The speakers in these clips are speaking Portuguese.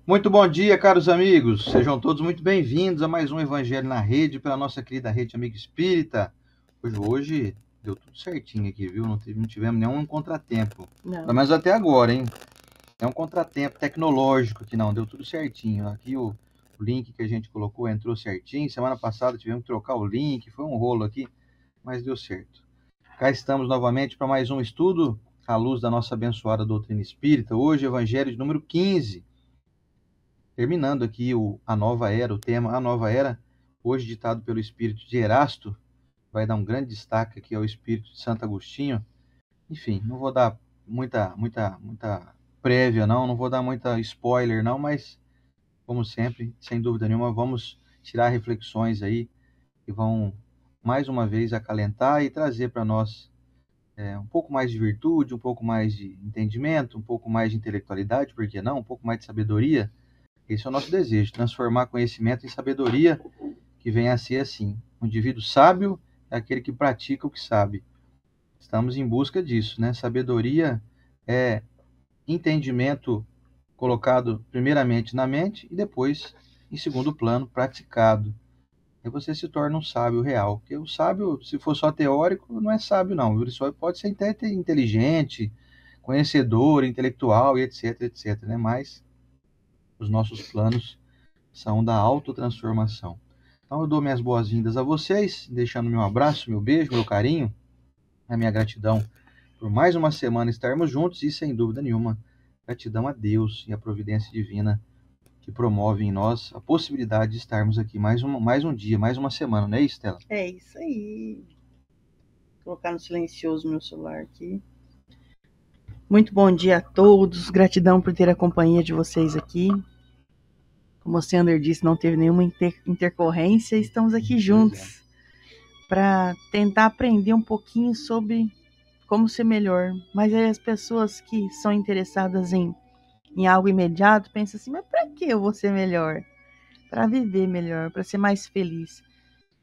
Muito bom dia, caros amigos. Sejam todos muito bem-vindos a mais um Evangelho na Rede, pela nossa querida Rede Amigo Espírita. Hoje deu tudo certinho aqui, viu? Não tivemos nenhum contratempo. Pelo menos até agora, hein? É um contratempo tecnológico que não, deu tudo certinho. Aqui o link que a gente colocou entrou certinho. Semana passada tivemos que trocar o link, foi um rolo aqui, mas deu certo. Cá estamos novamente para mais um estudo à luz da nossa abençoada doutrina espírita. Hoje, Evangelho de número 15. Terminando aqui a nova era, o tema A Nova Era, hoje ditado pelo espírito de Erasto, vai dar um grande destaque aqui ao espírito de Santo Agostinho. Enfim, não vou dar muita prévia, não vou dar muita spoiler, não, mas, como sempre, sem dúvida nenhuma, vamos tirar reflexões aí que vão, mais uma vez, acalentar e trazer para nós um pouco mais de virtude, um pouco mais de entendimento, um pouco mais de intelectualidade, por que não? Um pouco mais de sabedoria. Esse é o nosso desejo, transformar conhecimento em sabedoria, que venha a ser assim. O indivíduo sábio é aquele que pratica o que sabe. Estamos em busca disso, né? Sabedoria é entendimento colocado primeiramente na mente e depois, em segundo plano, praticado. Aí você se torna um sábio real. Porque o sábio, se for só teórico, não é sábio, não. Ele só pode ser até inteligente, conhecedor, intelectual e etc, etc, né? Mas os nossos planos são da autotransformação. Então eu dou minhas boas-vindas a vocês, deixando meu abraço, meu beijo, meu carinho, a minha gratidão por mais uma semana estarmos juntos e, sem dúvida nenhuma, gratidão a Deus e a providência divina que promove em nós a possibilidade de estarmos aqui mais um dia, mais uma semana, não é isso, Stella? É isso aí. Vou colocar no silencioso meu celular aqui. Muito bom dia a todos. Gratidão por ter a companhia de vocês aqui. Como o Sander disse, não teve nenhuma intercorrência. Estamos aqui juntos para tentar aprender um pouquinho sobre como ser melhor. Mas aí as pessoas que são interessadas em algo imediato pensam assim, mas para que eu vou ser melhor? Para viver melhor, para ser mais feliz.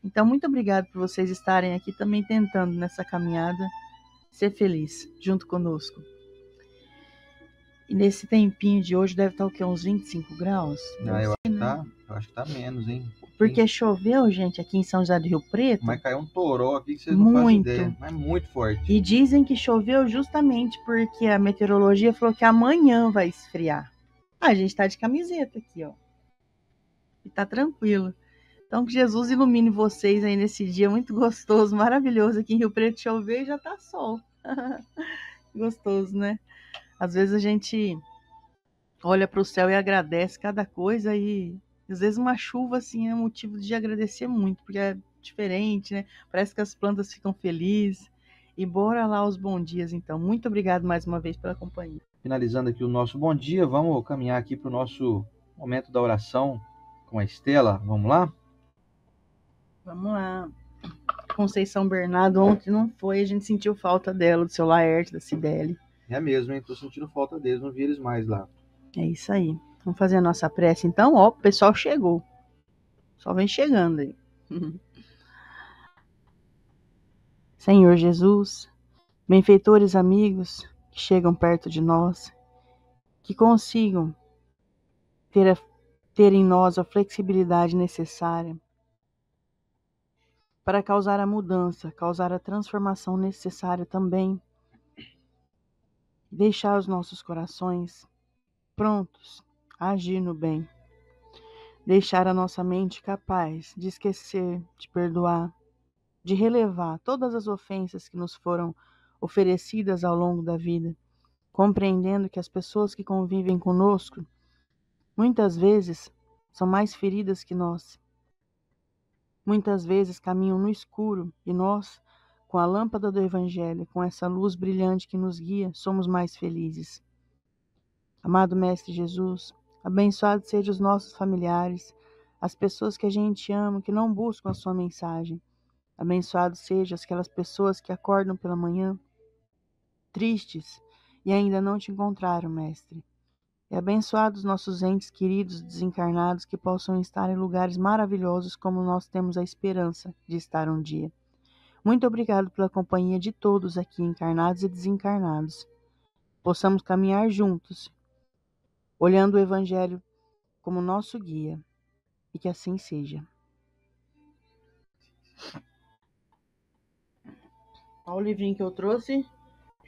Então, muito obrigado por vocês estarem aqui também tentando nessa caminhada ser feliz junto conosco. E nesse tempinho de hoje deve estar o quê? Uns 25 graus? Eu acho que tá menos, hein? Porque choveu, gente, aqui em São José do Rio Preto. Mas caiu um toró aqui que vocês não fazem ideia. Mas muito forte. E dizem que choveu justamente porque a meteorologia falou que amanhã vai esfriar. A gente tá de camiseta aqui, ó. E tá tranquilo. Então que Jesus ilumine vocês aí nesse dia muito gostoso, maravilhoso. Aqui em Rio Preto choveu e já tá sol. Gostoso, né? Às vezes a gente olha para o céu e agradece cada coisa e às vezes uma chuva assim é motivo de agradecer muito, porque é diferente, né? Parece que as plantas ficam felizes. E bora lá os bons dias, então. Muito obrigado mais uma vez pela companhia. Finalizando aqui o nosso bom dia, vamos caminhar aqui para o nosso momento da oração com a Estela. Vamos lá? Vamos lá. Conceição Bernardo ontem não foi, a gente sentiu falta dela, do seu Laerte, da Cibele. É mesmo, hein? Tô sentindo falta deles, não vi eles mais lá. É isso aí. Vamos fazer a nossa prece então? Ó, o pessoal chegou. Só vem chegando aí. Senhor Jesus, benfeitores amigos que chegam perto de nós, que consigam ter em nós a flexibilidade necessária para causar a mudança, causar a transformação necessária também. Deixar os nossos corações prontos a agir no bem. Deixar a nossa mente capaz de esquecer, de perdoar, de relevar todas as ofensas que nos foram oferecidas ao longo da vida, compreendendo que as pessoas que convivem conosco muitas vezes são mais feridas que nós. Muitas vezes caminham no escuro e nós, com a lâmpada do Evangelho, com essa luz brilhante que nos guia, somos mais felizes. Amado Mestre Jesus, abençoados sejam os nossos familiares, as pessoas que a gente ama, que não buscam a sua mensagem. Abençoados sejam aquelas pessoas que acordam pela manhã, tristes, e ainda não te encontraram, Mestre. E abençoados nossos entes queridos desencarnados que possam estar em lugares maravilhosos como nós temos a esperança de estar um dia. Muito obrigado pela companhia de todos aqui, encarnados e desencarnados. Possamos caminhar juntos, olhando o Evangelho como nosso guia, e que assim seja. Olha o livrinho que eu trouxe.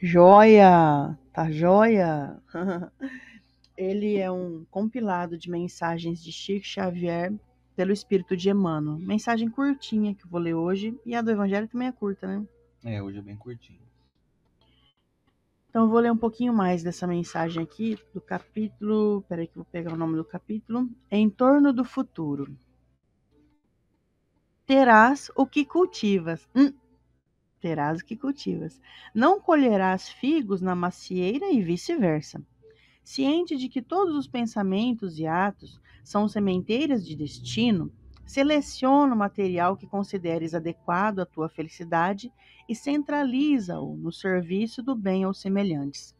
Joia! Tá joia? Ele é um compilado de mensagens de Chico Xavier pelo Espírito de Emmanuel. Mensagem curtinha que eu vou ler hoje, e a do Evangelho também é curta, né? Hoje é bem curtinho. Então eu vou ler um pouquinho mais dessa mensagem aqui, do capítulo... Peraí que eu vou pegar o nome do capítulo. Em torno do futuro. Terás o que cultivas. Terás o que cultivas. Não colherás figos na macieira e vice-versa. Ciente de que todos os pensamentos e atos são sementeiras de destino, seleciona o material que consideres adequado à tua felicidade e centraliza-o no serviço do bem aos semelhantes.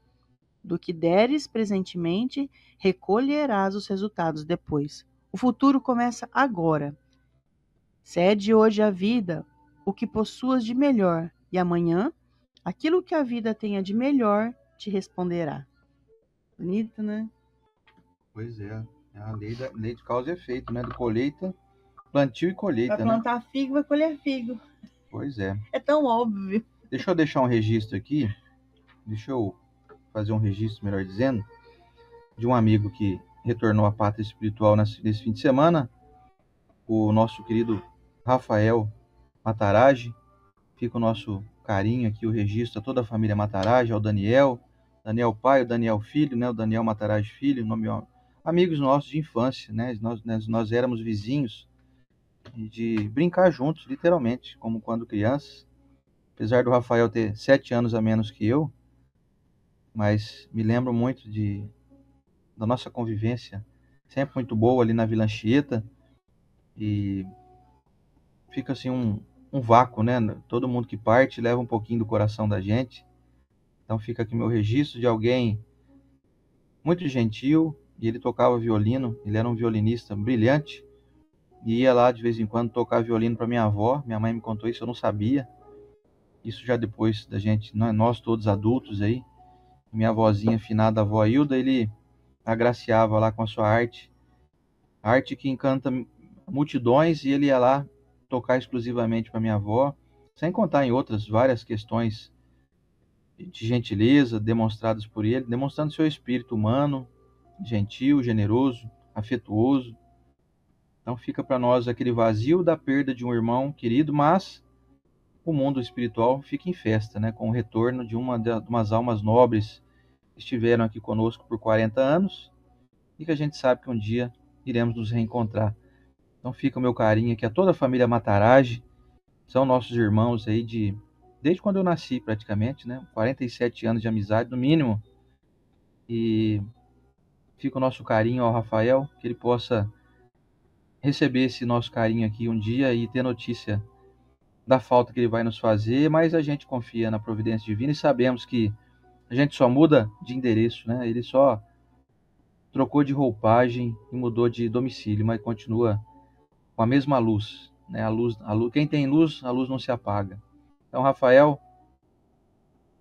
Do que deres presentemente, recolherás os resultados depois. O futuro começa agora. Cede hoje à vida o que possuas de melhor, e amanhã, aquilo que a vida tenha de melhor te responderá. Bonito, né? Pois é. É a lei de causa e efeito, né? Do colheita, plantio e colheita, Vai né? plantar figo, vai colher figo. Pois é. É tão óbvio. Deixa eu deixar um registro aqui. Deixa eu fazer um registro, melhor dizendo, de um amigo que retornou à pátria espiritual nesse fim de semana, o nosso querido Rafael Matarazzi. Fica o nosso carinho aqui, o registro a toda a família Matarazzi, ao Daniel pai, o Daniel filho, né? O Daniel Matarazzi filho, amigos nossos de infância, né? Nós éramos vizinhos de brincar juntos, literalmente, como quando crianças. Apesar do Rafael ter 7 anos a menos que eu, mas me lembro muito da nossa convivência, sempre muito boa ali na Vila Anchieta, e fica assim um vácuo, né? Todo mundo que parte leva um pouquinho do coração da gente. Então fica aqui meu registro de alguém muito gentil, e ele tocava violino, ele era um violinista brilhante, e ia lá de vez em quando tocar violino para minha avó. Minha mãe me contou isso, eu não sabia. Isso já depois da gente, nós todos adultos aí. Minha avózinha, finada avó Hilda, ele agraciava lá com a sua arte que encanta multidões, e ele ia lá tocar exclusivamente para minha avó, sem contar em outras várias questões de gentileza demonstradas por ele, demonstrando seu espírito humano, gentil, generoso, afetuoso. Então fica para nós aquele vazio da perda de um irmão querido, mas o mundo espiritual fica em festa, né, com o retorno de umas almas nobres que estiveram aqui conosco por 40 anos e que a gente sabe que um dia iremos nos reencontrar. Então fica o meu carinho aqui a toda a família Matarazzi, são nossos irmãos aí desde quando eu nasci praticamente, né, 47 anos de amizade no mínimo, e fica o nosso carinho ao Rafael, que ele possa receber esse nosso carinho aqui um dia e ter notícia da falta que ele vai nos fazer, mas a gente confia na providência divina e sabemos que a gente só muda de endereço, né? Ele só trocou de roupagem e mudou de domicílio, mas continua com a mesma luz, né? A luz, quem tem luz, a luz não se apaga. Então, Rafael,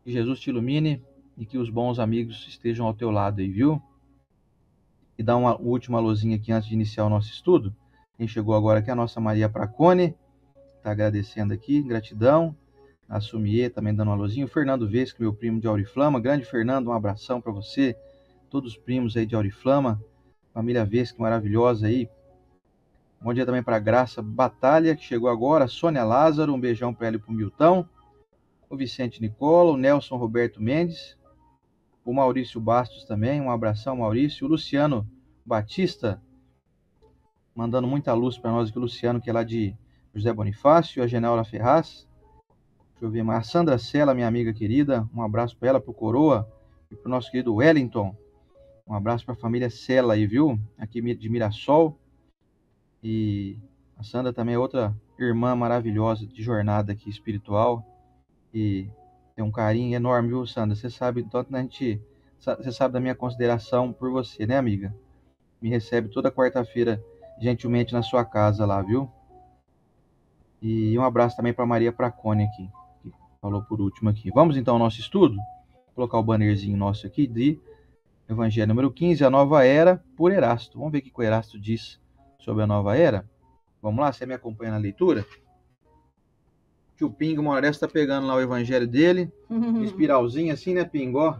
que Jesus te ilumine e que os bons amigos estejam ao teu lado aí, viu? E dar uma última luzinha aqui antes de iniciar o nosso estudo. Quem chegou agora aqui é a nossa Maria Pracone, está agradecendo aqui, gratidão. A Sumier também dando uma luzinha. O Fernando Vesco, meu primo de Auriflama. Grande Fernando, um abração para você. Todos os primos aí de Auriflama. Família Vesco maravilhosa aí. Bom dia também para a Graça Batalha, que chegou agora. Sônia Lázaro, um beijão para ela e para o Milton. O Vicente Nicola, o Nelson Roberto Mendes. O Maurício Bastos também, um abração, Maurício. O Luciano Batista, mandando muita luz para nós aqui. O Luciano, que é lá de José Bonifácio. A Genaura Ferraz. Deixa eu ver mais. A Sandra Sela, minha amiga querida. Um abraço para ela, para o Coroa. E para o nosso querido Wellington. Um abraço para a família Sela aí, viu? Aqui de Mirassol. E a Sandra também é outra irmã maravilhosa de jornada aqui espiritual. E tem um carinho enorme, viu, Sandra? Você sabe, tanto você sabe da minha consideração por você, né, amiga? Me recebe toda quarta-feira, gentilmente, na sua casa lá, viu? E um abraço também para Maria Pracone aqui, que falou por último aqui. Vamos então ao nosso estudo? Vou colocar o bannerzinho nosso aqui de Evangelho número 15, a nova era, por Erasto. Vamos ver o que o Erasto diz sobre a nova era? Vamos lá, você me acompanha na leitura? Que o Pingo, uma hora dessa, tá pegando lá o evangelho dele, espiralzinho assim, né, Pingo? Ó,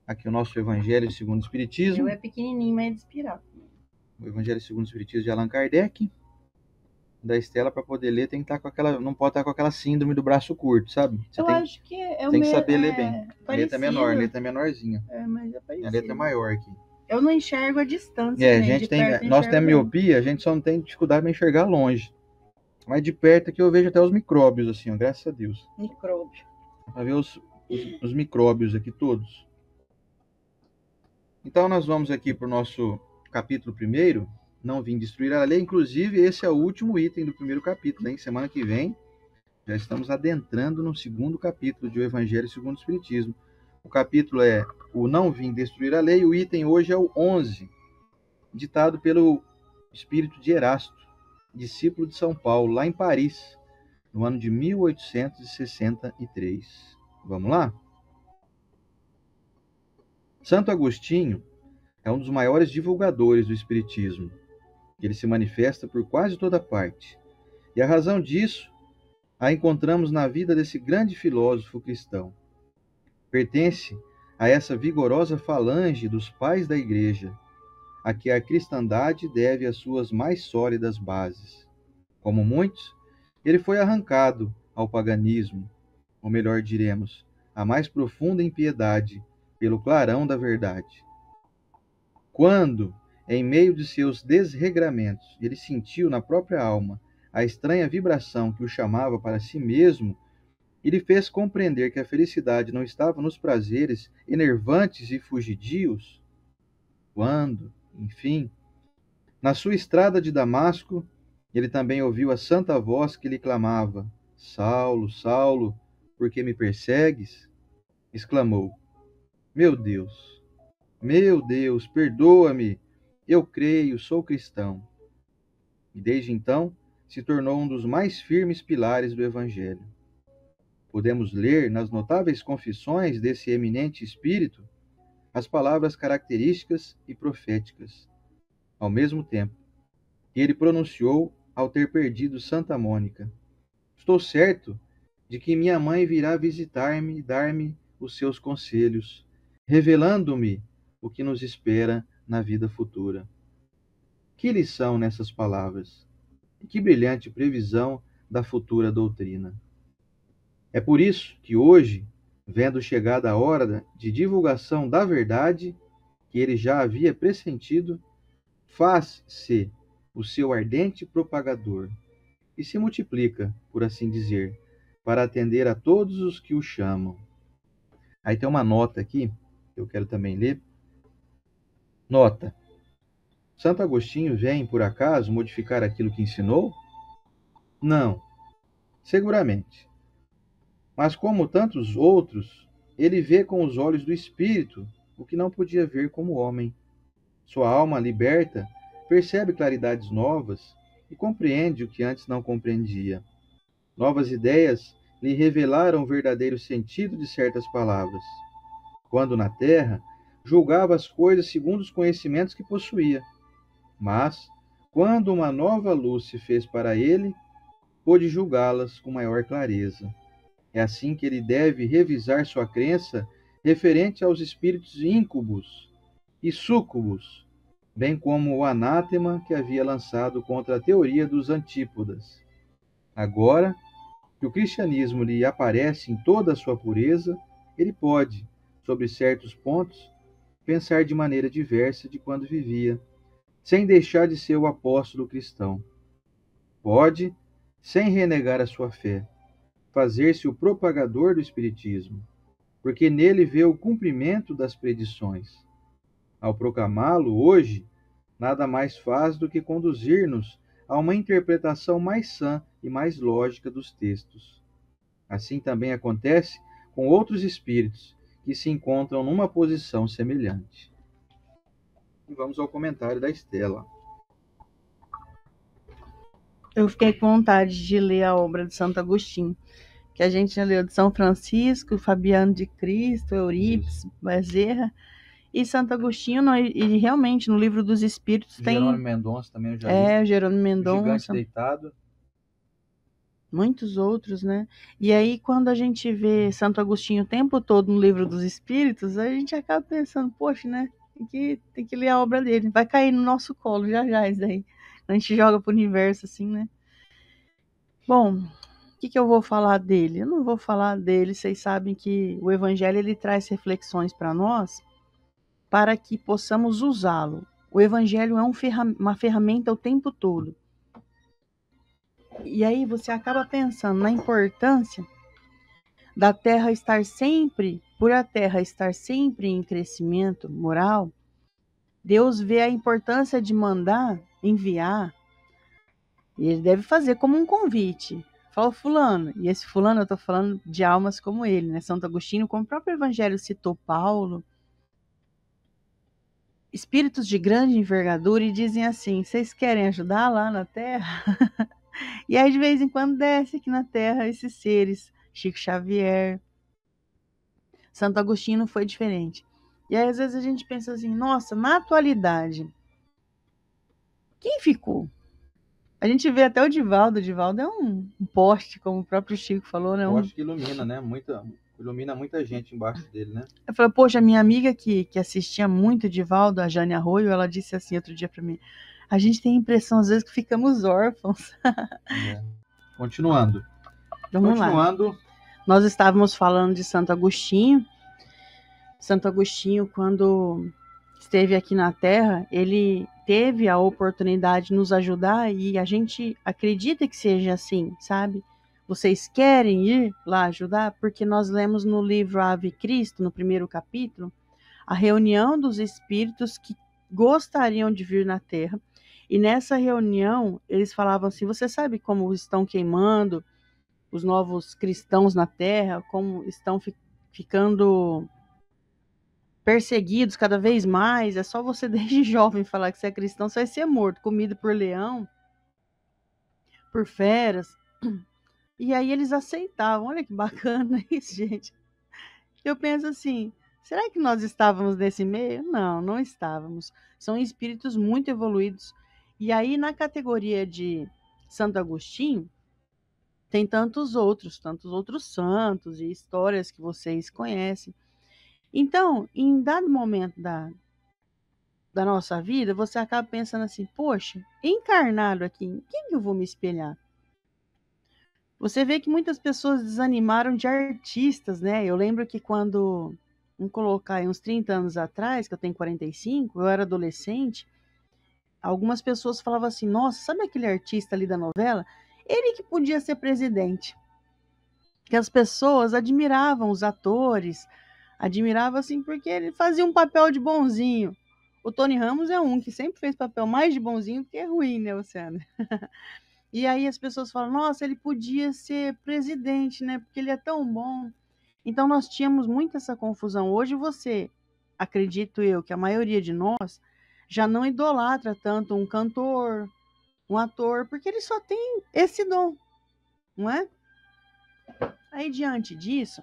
aqui o nosso evangelho segundo o Espiritismo. Eu é pequenininho, mas é de espiral. O evangelho segundo o Espiritismo de Allan Kardec. Da Estela, para poder ler, tem que estar com aquela, não pode estar com aquela síndrome do braço curto, sabe? Você acho que é o tem que saber ler bem. A letra é menor, a parecido. letra é menorzinha. Mas é A parecido. letra é maior aqui. Eu não enxergo a distância. A gente nós temos miopia, a gente só não tem dificuldade para enxergar longe. Mas de perto aqui eu vejo até os micróbios, assim, ó, graças a Deus. Micróbio. Para ver os micróbios aqui todos. Então nós vamos aqui para o nosso capítulo 1, não vim destruir a lei. Inclusive esse é o último item do primeiro capítulo, hein? Semana que vem já estamos adentrando no segundo capítulo de O Evangelho segundo o Espiritismo. O capítulo é o Não Vim Destruir a Lei. O item hoje é o 11, ditado pelo espírito de Erasto, discípulo de São Paulo, lá em Paris, no ano de 1863. Vamos lá? Santo Agostinho é um dos maiores divulgadores do Espiritismo. Ele se manifesta por quase toda parte. E a razão disso a encontramos na vida desse grande filósofo cristão. Pertence a essa vigorosa falange dos pais da Igreja, a que a cristandade deve as suas mais sólidas bases. Como muitos, ele foi arrancado ao paganismo, ou melhor diremos, à mais profunda impiedade, pelo clarão da verdade. Quando, em meio de seus desregramentos, ele sentiu na própria alma a estranha vibração que o chamava para si mesmo, e lhe fez compreender que a felicidade não estava nos prazeres enervantes e fugidios, quando, enfim, na sua estrada de Damasco, ele também ouviu a santa voz que lhe clamava: Saulo, Saulo, por que me persegues? Exclamou: meu Deus, perdoa-me, eu creio, sou cristão. E desde então se tornou um dos mais firmes pilares do Evangelho. Podemos ler nas notáveis confissões desse eminente espírito as palavras características e proféticas, ao mesmo tempo, que ele pronunciou ao ter perdido Santa Mônica. Estou certo de que minha mãe virá visitar-me e dar-me os seus conselhos, revelando-me o que nos espera na vida futura. Que lição nessas palavras! E que brilhante previsão da futura doutrina! É por isso que hoje, vendo chegada a hora de divulgação da verdade, que ele já havia pressentido, faz-se o seu ardente propagador e se multiplica, por assim dizer, para atender a todos os que o chamam. Aí tem uma nota aqui, que eu quero também ler. Nota: Santo Agostinho vem, por acaso, modificar aquilo que ensinou? Não, seguramente. Mas como tantos outros, ele vê com os olhos do espírito o que não podia ver como homem. Sua alma liberta percebe claridades novas e compreende o que antes não compreendia. Novas ideias lhe revelaram o verdadeiro sentido de certas palavras. Quando na terra, julgava as coisas segundo os conhecimentos que possuía. Mas, quando uma nova luz se fez para ele, pôde julgá-las com maior clareza. É assim que ele deve revisar sua crença referente aos espíritos íncubos e súcubos, bem como o anátema que havia lançado contra a teoria dos antípodas. Agora que o cristianismo lhe aparece em toda a sua pureza, ele pode, sobre certos pontos, pensar de maneira diversa de quando vivia, sem deixar de ser o apóstolo cristão. Pode, sem renegar a sua fé, fazer-se o propagador do Espiritismo, porque nele vê o cumprimento das predições. Ao proclamá-lo hoje, nada mais faz do que conduzir-nos a uma interpretação mais sã e mais lógica dos textos. Assim também acontece com outros espíritos que se encontram numa posição semelhante. E vamos ao comentário da Estela. Eu fiquei com vontade de ler a obra de Santo Agostinho, que a gente já leu de São Francisco, Fabiano de Cristo, Eurípides, Bezerra, E Santo Agostinho, e realmente, no Livro dos Espíritos tem... Jerônimo Mendonça também eu já li. o Jerônimo O Gigante Mendonça, Deitado. muitos outros, né? E aí, quando a gente vê Santo Agostinho o tempo todo no Livro dos Espíritos, a gente acaba pensando, poxa, né? Tem que ler a obra dele. Vai cair no nosso colo já isso daí. A gente joga pro universo, assim, né? Bom, o que eu vou falar dele? Eu não vou falar dele, vocês sabem que o Evangelho ele traz reflexões para nós, para que possamos usá-lo. O Evangelho é uma ferramenta o tempo todo. E aí você acaba pensando na importância da Terra estar sempre, por a Terra estar sempre em crescimento moral, Deus vê a importância de mandar, enviar, e ele deve fazer como um convite. Fala fulano, e esse fulano eu estou falando de almas como ele, né? Santo Agostinho, como o próprio Evangelho citou Paulo, espíritos de grande envergadura, e dizem assim, vocês querem ajudar lá na Terra? E aí de vez em quando desce aqui na Terra esses seres, Chico Xavier, Santo Agostinho não foi diferente. E aí às vezes a gente pensa assim, nossa, na atualidade, quem ficou? A gente vê até o Divaldo é um poste, como o próprio Chico falou, né? Poste que ilumina, né? Ilumina muita gente embaixo dele, né? Eu falei, poxa, minha amiga que assistia muito o Divaldo, a Jane Arroio, ela disse assim outro dia para mim, a gente tem a impressão às vezes que ficamos órfãos. Continuando. Vamos lá. Nós estávamos falando de Santo Agostinho. Santo Agostinho, quando esteve aqui na Terra, ele teve a oportunidade de nos ajudar e a gente acredita que seja assim, sabe? Vocês querem ir lá ajudar? Porque nós lemos no livro Ave Cristo, no primeiro capítulo, a reunião dos espíritos que gostariam de vir na Terra. E nessa reunião, eles falavam assim, você sabe como estão queimando os novos cristãos na Terra, como estão ficando perseguidos cada vez mais, é só você desde jovem falar que você é cristão, você vai ser morto, comido por leão, por feras. E aí eles aceitavam, olha que bacana isso, gente. Eu penso assim, será que nós estávamos nesse meio? Não, não estávamos. São espíritos muito evoluídos. E aí na categoria de Santo Agostinho, tem tantos outros santos e histórias que vocês conhecem. Então, em dado momento da nossa vida, você acaba pensando assim, poxa, encarnado aqui, em quem eu vou me espelhar? Você vê que muitas pessoas desanimaram de artistas, né? Eu lembro que quando, vamos colocar aí uns 30 anos atrás, que eu tenho 45, eu era adolescente, algumas pessoas falavam assim, nossa, sabe aquele artista ali da novela? Ele que podia ser presidente. Que as pessoas admiravam os atores, admiravam assim porque ele fazia um papel de bonzinho. O Tony Ramos é um que sempre fez papel mais de bonzinho do que ruim, né, Luciana? E aí as pessoas falam, nossa, ele podia ser presidente, né? Porque ele é tão bom. Então nós tínhamos muito essa confusão. Hoje você, acredito eu, que a maioria de nós já não idolatra tanto um cantor, um ator, porque ele só tem esse dom, não é? Aí diante disso,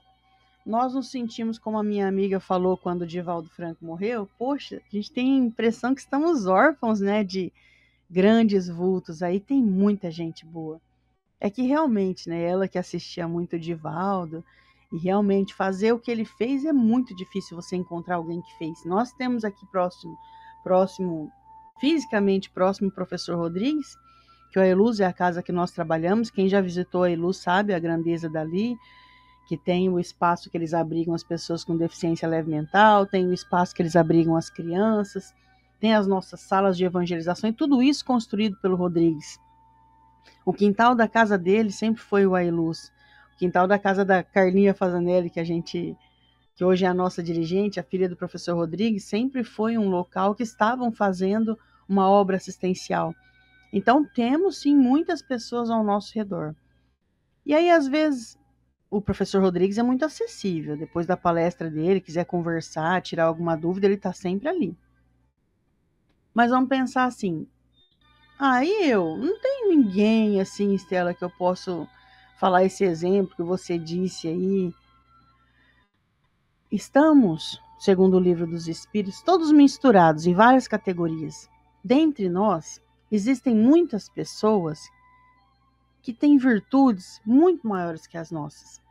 nós nos sentimos, como a minha amiga falou quando o Divaldo Franco morreu, poxa, a gente tem a impressão que estamos órfãos, né, de grandes vultos, aí tem muita gente boa. É que realmente, né, ela que assistia muito o Divaldo, e realmente fazer o que ele fez é muito difícil você encontrar alguém que fez. Nós temos aqui fisicamente próximo, o professor Rodrigues, que a Eluz é a casa que nós trabalhamos, quem já visitou a Eluz sabe a grandeza dali, que tem o espaço que eles abrigam as pessoas com deficiência leve mental, tem o espaço que eles abrigam as crianças, tem as nossas salas de evangelização, e tudo isso construído pelo Rodrigues. O quintal da casa dele sempre foi o Ailuz. O quintal da casa da Carlinha Fazanelli, que hoje é a nossa dirigente, a filha do professor Rodrigues, sempre foi um local que estavam fazendo uma obra assistencial. Então temos sim muitas pessoas ao nosso redor. E aí às vezes o professor Rodrigues é muito acessível. Depois da palestra dele, quiser conversar, tirar alguma dúvida, ele está sempre ali. Mas vamos pensar assim, não tenho ninguém assim, Estela, que eu posso falar esse exemplo que você disse aí. Estamos segundo o Livro dos Espíritos, todos misturados em várias categorias. Dentre nós, existem muitas pessoas que têm virtudes muito maiores que as nossas.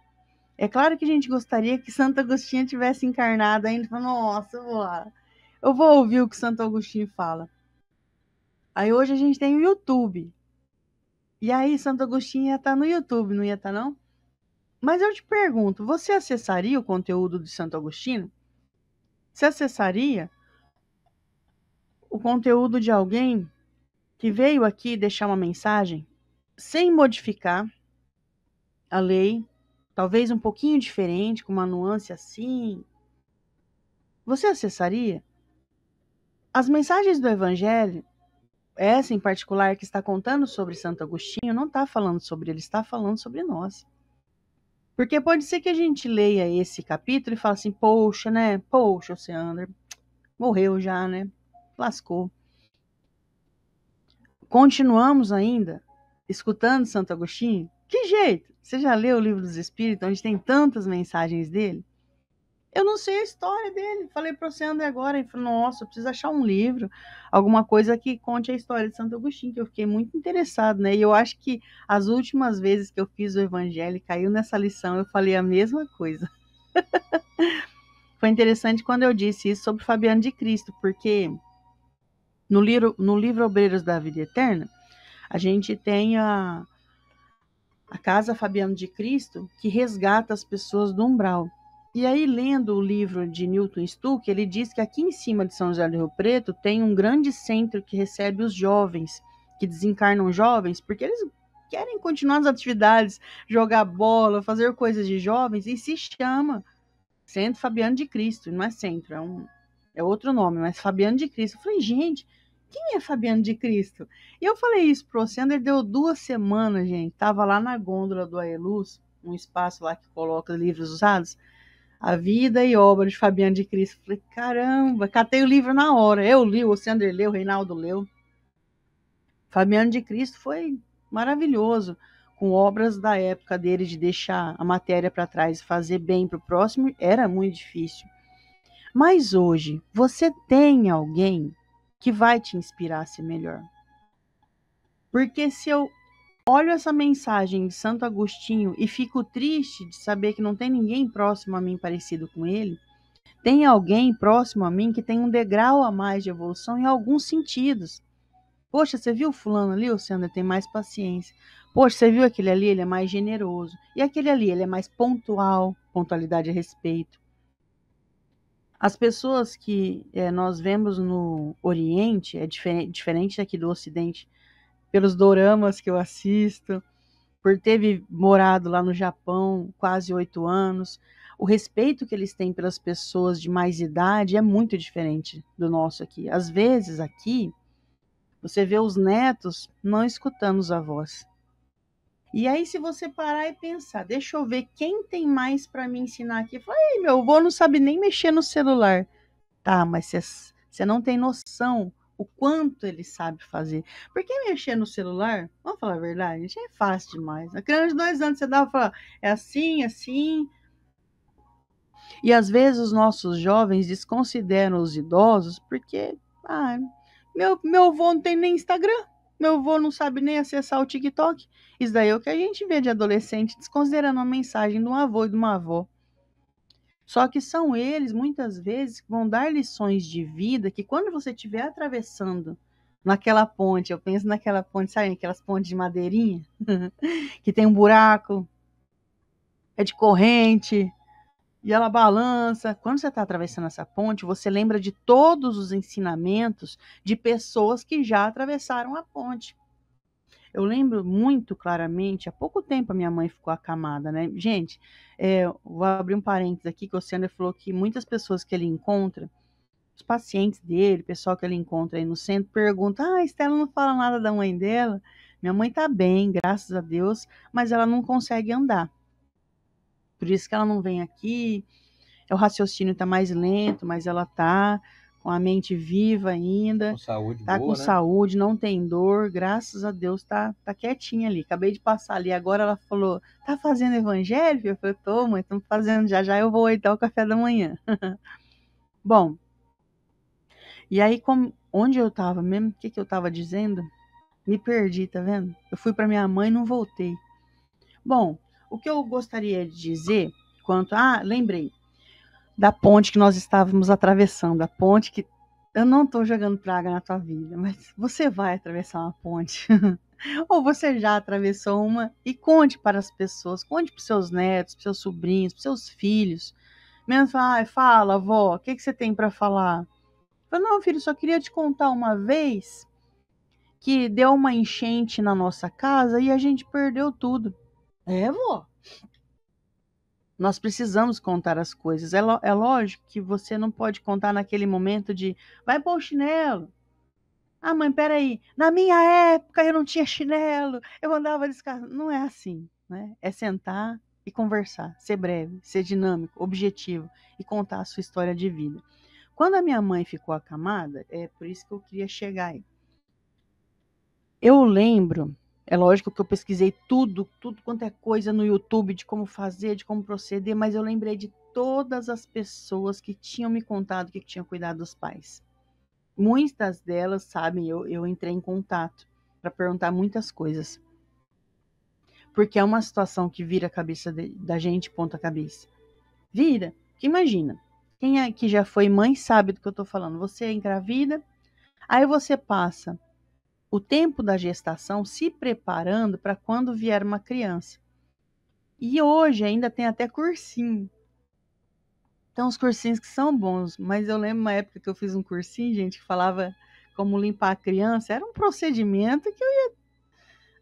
É claro que a gente gostaria que Santo Agostinho tivesse encarnado ainda e falou, nossa, eu vou ouvir o que Santo Agostinho fala. Aí hoje a gente tem o YouTube. E aí Santo Agostinho ia estar no YouTube, não ia estar não? Mas eu te pergunto, você acessaria o conteúdo de Santo Agostinho? Você acessaria o conteúdo de alguém que veio aqui deixar uma mensagem sem modificar a lei, talvez um pouquinho diferente, com uma nuance assim? Você acessaria? As mensagens do Evangelho, essa em particular que está contando sobre Santo Agostinho, não está falando sobre ele, está falando sobre nós. Porque pode ser que a gente leia esse capítulo e fale assim, poxa, né? Poxa, o Seandro morreu já, né? Lascou. Continuamos ainda escutando Santo Agostinho? Que jeito? Você já leu o Livro dos Espíritos, onde tem tantas mensagens dele? Eu não sei a história dele. Falei para você, André, agora. Ele falou, nossa, eu preciso achar um livro, alguma coisa que conte a história de Santo Agostinho, que eu fiquei muito interessado, né? E eu acho que as últimas vezes que eu fiz o Evangelho, caiu nessa lição, eu falei a mesma coisa. Foi interessante quando eu disse isso sobre Fabiano de Cristo, porque no livro Obreiros da Vida Eterna, a gente tem a Casa Fabiano de Cristo, que resgata as pessoas do umbral. E aí, lendo o livro de Newton Stuck, ele diz que aqui em cima de São José do Rio Preto tem um grande centro que recebe os jovens, que desencarnam jovens, porque eles querem continuar as atividades, jogar bola, fazer coisas de jovens, e se chama Centro Fabiano de Cristo. Não é centro, é outro nome, mas Fabiano de Cristo. Eu falei, gente, quem é Fabiano de Cristo? E eu falei isso pro Sender, deu 2 semanas, gente. Tava lá na gôndola do Aeluz, um espaço lá que coloca livros usados, A Vida e Obra de Fabiano de Cristo. Falei, caramba, catei o livro na hora. Eu li, o Sender leu, o Reinaldo leu. Fabiano de Cristo foi maravilhoso, com obras da época dele, de deixar a matéria para trás e fazer bem para o próximo, era muito difícil. Mas hoje, você tem alguém que vai te inspirar a ser melhor? Porque se eu olho essa mensagem de Santo Agostinho e fico triste de saber que não tem ninguém próximo a mim parecido com ele, tem alguém próximo a mim que tem um degrau a mais de evolução em alguns sentidos. Poxa, você viu o fulano ali, o Sandro tem mais paciência. Poxa, você viu aquele ali, ele é mais generoso. E aquele ali, ele é mais pontual, pontualidade a respeito. As pessoas que nós vemos no Oriente, é diferente daqui do Ocidente, pelos doramas que eu assisto, por ter morado lá no Japão quase 8 anos, o respeito que eles têm pelas pessoas de mais idade é muito diferente do nosso aqui. Às vezes aqui, você vê os netos não escutando os avós. E aí, se você parar e pensar, deixa eu ver quem tem mais para me ensinar aqui. Fala, ei, meu avô não sabe nem mexer no celular. Tá, mas você não tem noção o quanto ele sabe fazer. Porque mexer no celular, vamos falar a verdade, já é fácil demais. A criança de 2 anos, você dá pra falar, é assim, assim. E às vezes os nossos jovens desconsideram os idosos porque, meu avô não tem nem Instagram, meu avô não sabe nem acessar o TikTok. Isso daí é o que a gente vê de adolescente desconsiderando a mensagem de um avô e de uma avó. Só que são eles, muitas vezes, que vão dar lições de vida que quando você estiver atravessando naquela ponte, eu penso naquela ponte, sabe, aquelas pontes de madeirinha, que tem um buraco, é de corrente, e ela balança. Quando você está atravessando essa ponte, você lembra de todos os ensinamentos de pessoas que já atravessaram a ponte. Eu lembro muito claramente, há pouco tempo a minha mãe ficou acamada, né? Gente, vou abrir um parênteses aqui, que o Sandro falou que muitas pessoas que ele encontra, os pacientes dele, o pessoal que ele encontra aí no centro, perguntam, a Estela não fala nada da mãe dela. Minha mãe tá bem, graças a Deus, mas ela não consegue andar. Por isso que ela não vem aqui, o raciocínio tá mais lento, mas ela tá com a mente viva ainda, Com saúde tá boa, com né? saúde, não tem dor, graças a Deus tá quietinha ali. Acabei de passar ali, agora ela falou, tá fazendo evangelho? Eu falei, tô, mãe, estamos fazendo, já eu vou dar o café da manhã. Bom, e aí, onde eu estava mesmo? O que eu estava dizendo? Me perdi, tá vendo? Eu fui para minha mãe e não voltei. Bom, o que eu gostaria de dizer quanto... lembrei da ponte que nós estávamos atravessando. A ponte que... Eu não estou jogando praga na tua vida, mas você vai atravessar uma ponte. Ou você já atravessou uma e conte para as pessoas. Conte para os seus netos, para os seus sobrinhos, para os seus filhos. Menos fala, avó, o que você tem para falar? Fala, não, filho, só queria te contar uma vez que deu uma enchente na nossa casa e a gente perdeu tudo. É, vó. Nós precisamos contar as coisas. É lógico que você não pode contar naquele momento de vai pôr o chinelo. Ah, mãe, peraí. Na minha época eu não tinha chinelo, eu andava descalço. Não é assim, né? É sentar e conversar, ser breve, ser dinâmico, objetivo e contar a sua história de vida. Quando a minha mãe ficou acamada, é por isso que eu queria chegar aí. Eu lembro, é lógico que eu pesquisei tudo quanto é coisa no YouTube de como fazer, de como proceder, mas eu lembrei de todas as pessoas que tinham me contado que tinham cuidado dos pais. Muitas delas, sabem, eu entrei em contato para perguntar muitas coisas. Porque é uma situação que vira a cabeça da gente ponta cabeça. Vira, que imagina, quem é que já foi mãe sabe do que eu estou falando. Você engravida, aí você passa o tempo da gestação se preparando para quando vier uma criança. E hoje ainda tem até cursinho. Tem uns cursinhos que são bons, mas eu lembro uma época que eu fiz um cursinho, gente, que falava como limpar a criança. Era um procedimento que eu ia...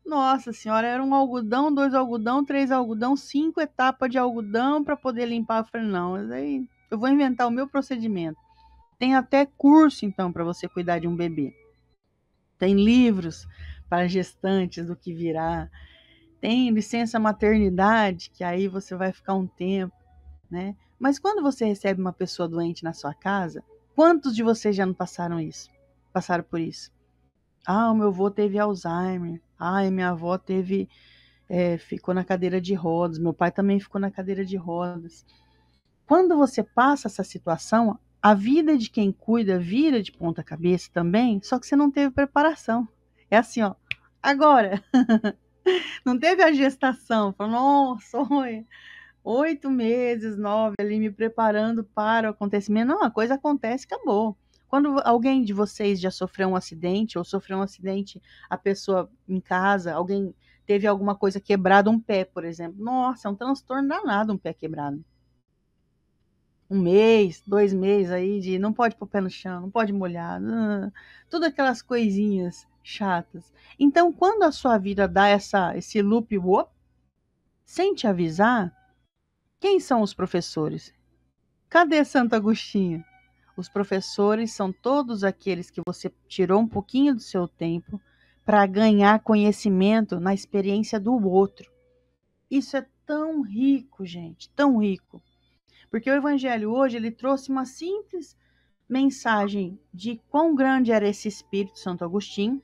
Nossa senhora, era um algodão, 2 algodão, 3 algodão, 5 etapas de algodão para poder limpar. Eu falei, não, aí eu vou inventar o meu procedimento. Tem até curso, então, para você cuidar de um bebê. Tem livros para gestantes do que virá. Tem licença maternidade, que aí você vai ficar um tempo, né? Mas quando você recebe uma pessoa doente na sua casa, quantos de vocês já não passaram isso? Passaram por isso? O meu avô teve Alzheimer. Minha avó ficou na cadeira de rodas. Meu pai também ficou na cadeira de rodas. Quando você passa essa situação, a vida de quem cuida vira de ponta cabeça também, só que você não teve preparação. É assim, ó, agora. Não teve a gestação. Falou, nossa, 8 meses, 9 ali me preparando para o acontecimento. Não, a coisa acontece, acabou. Quando alguém de vocês já sofreu um acidente, ou sofreu um acidente, a pessoa em casa, alguém teve alguma coisa quebrada, um pé, por exemplo. Nossa, é um transtorno danado um pé quebrado. 1 mês, 2 meses aí de não pode pôr o pé no chão, não pode molhar, tudo aquelas coisinhas chatas. Então, quando a sua vida dá esse loop, sem te avisar, quem são os professores? Cadê Santo Agostinho? Os professores são todos aqueles que você tirou um pouquinho do seu tempo para ganhar conhecimento na experiência do outro. Isso é tão rico, gente, tão rico. Porque o Evangelho hoje, ele trouxe uma simples mensagem de quão grande era esse Espírito Santo Agostinho.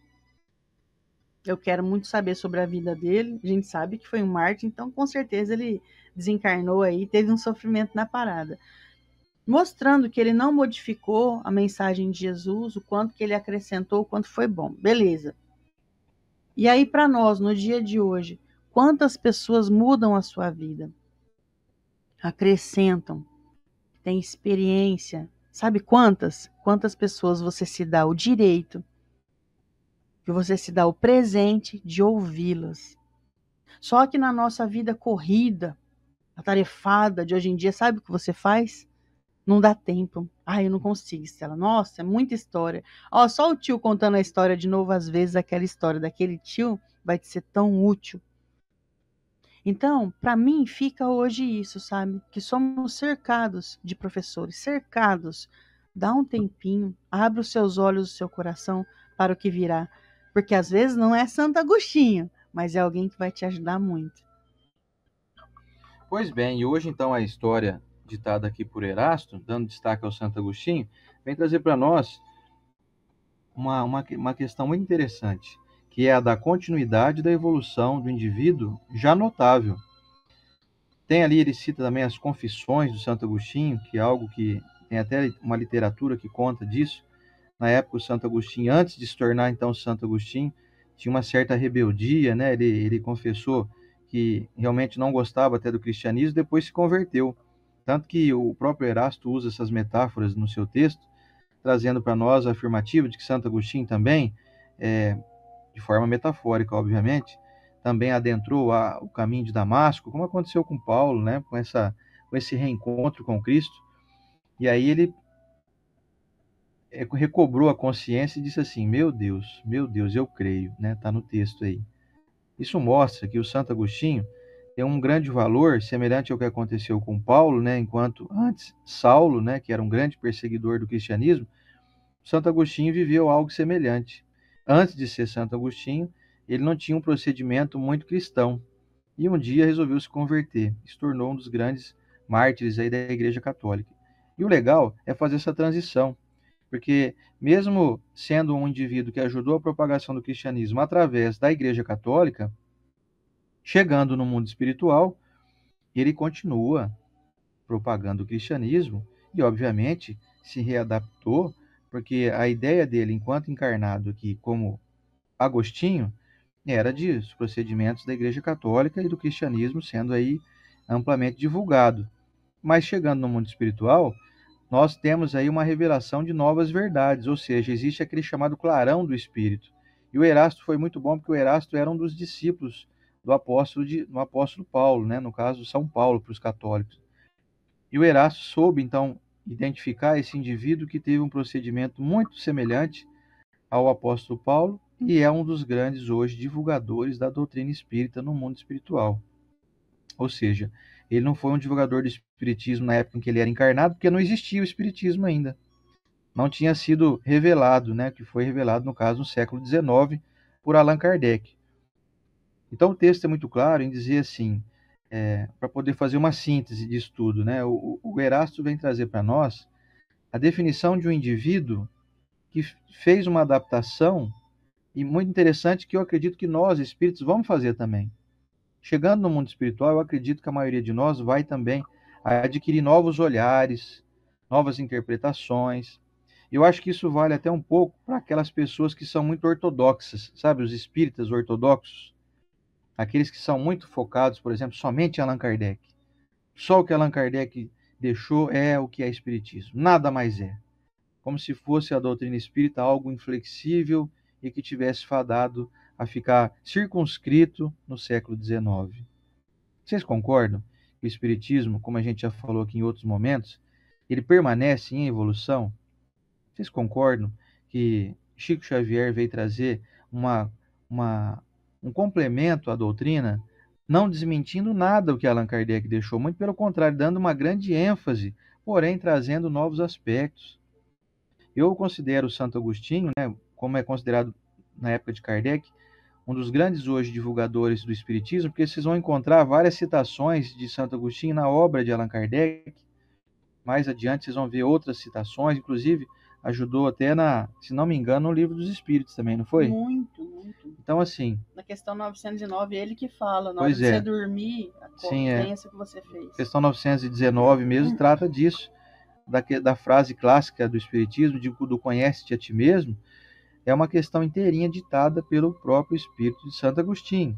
Eu quero muito saber sobre a vida dele. A gente sabe que foi um mártir, então com certeza ele desencarnou aí, teve um sofrimento na parada. Mostrando que ele não modificou a mensagem de Jesus, o quanto que ele acrescentou, o quanto foi bom. Beleza. E aí, para nós, no dia de hoje, quantas pessoas mudam a sua vida? Acrescentam, têm experiência. Sabe quantas? Quantas pessoas você se dá o direito, que você se dá o presente de ouvi-las. Só que na nossa vida corrida, atarefada de hoje em dia, sabe o que você faz? Não dá tempo. Eu não consigo, Estela. Nossa, é muita história. Só o tio contando a história de novo, às vezes, aquela história daquele tio vai te ser tão útil. Então, para mim, fica hoje isso, sabe? Que somos cercados de professores, cercados. Dá um tempinho, abre os seus olhos, o seu coração para o que virá. Porque às vezes não é Santo Agostinho, mas é alguém que vai te ajudar muito. Pois bem, e hoje então a história ditada aqui por Erasto, dando destaque ao Santo Agostinho, vem trazer para nós uma questão muito interessante, que é a da continuidade da evolução do indivíduo já notável. Tem ali, ele cita também as confissões do Santo Agostinho, que é algo que tem até uma literatura que conta disso. Na época, o Santo Agostinho, antes de se tornar então Santo Agostinho, tinha uma certa rebeldia, né? Ele confessou que realmente não gostava até do cristianismo, depois se converteu. Tanto que o próprio Erasto usa essas metáforas no seu texto, trazendo para nós a afirmativa de que Santo Agostinho também, de forma metafórica, obviamente, também adentrou o caminho de Damasco, como aconteceu com Paulo, né? Com esse reencontro com Cristo. E aí ele recobrou a consciência e disse assim: meu Deus, eu creio, né? Está no texto aí. Isso mostra que o Santo Agostinho tem um grande valor, semelhante ao que aconteceu com Paulo, né? Enquanto antes Saulo, né, que era um grande perseguidor do cristianismo, Santo Agostinho viveu algo semelhante. Antes de ser Santo Agostinho, ele não tinha um procedimento muito cristão e um dia resolveu se converter, se tornou um dos grandes mártires aí da Igreja Católica. E o legal é fazer essa transição, porque mesmo sendo um indivíduo que ajudou a propagação do cristianismo através da Igreja Católica, chegando no mundo espiritual, ele continua propagando o cristianismo e, obviamente, se readaptou, porque a ideia dele, enquanto encarnado aqui como Agostinho, era dos procedimentos da Igreja Católica e do cristianismo sendo aí amplamente divulgado. Mas chegando no mundo espiritual, nós temos aí uma revelação de novas verdades, ou seja, existe aquele chamado clarão do Espírito. E o Erasto foi muito bom, porque o Erasto era um dos discípulos do apóstolo Paulo, né? No caso, São Paulo, para os católicos. E o Erasto soube, então, identificar esse indivíduo que teve um procedimento muito semelhante ao apóstolo Paulo e é um dos grandes hoje divulgadores da doutrina espírita no mundo espiritual. Ou seja, ele não foi um divulgador do espiritismo na época em que ele era encarnado, porque não existia o espiritismo ainda. Não tinha sido revelado, né, que foi revelado, no caso, no século XIX, por Allan Kardec. Então, o texto é muito claro em dizer assim, para poder fazer uma síntese disso tudo, né, o Erasto vem trazer para nós a definição de um indivíduo que fez uma adaptação, e muito interessante, que eu acredito que nós, espíritos, vamos fazer também. Chegando no mundo espiritual, eu acredito que a maioria de nós vai também adquirir novos olhares, novas interpretações. Eu acho que isso vale até um pouco para aquelas pessoas que são muito ortodoxas, sabe? Os espíritas ortodoxos. Aqueles que são muito focados, por exemplo, somente em Allan Kardec. Só o que Allan Kardec deixou é o que é espiritismo. Nada mais é. Como se fosse a doutrina espírita algo inflexível e que tivesse fadado a ficar circunscrito no século XIX. Vocês concordam que o espiritismo, como a gente já falou aqui em outros momentos, ele permanece em evolução? Vocês concordam que Chico Xavier veio trazer um complemento à doutrina, não desmentindo nada o que Allan Kardec deixou, muito pelo contrário, dando uma grande ênfase, porém trazendo novos aspectos. Eu considero o Santo Agostinho, né, como é considerado na época de Kardec, um dos grandes hoje divulgadores do Espiritismo, porque vocês vão encontrar várias citações de Santo Agostinho na obra de Allan Kardec. Mais adiante vocês vão ver outras citações, inclusive ajudou até se não me engano, no Livro dos Espíritos também, não foi? Muito, muito. Então, assim... Na questão 909, ele que fala, na hora de você dormir, a consciência que você fez. A questão 919 mesmo trata disso, da frase clássica do Espiritismo, do conhece-te a ti mesmo, é uma questão inteirinha ditada pelo próprio Espírito de Santo Agostinho.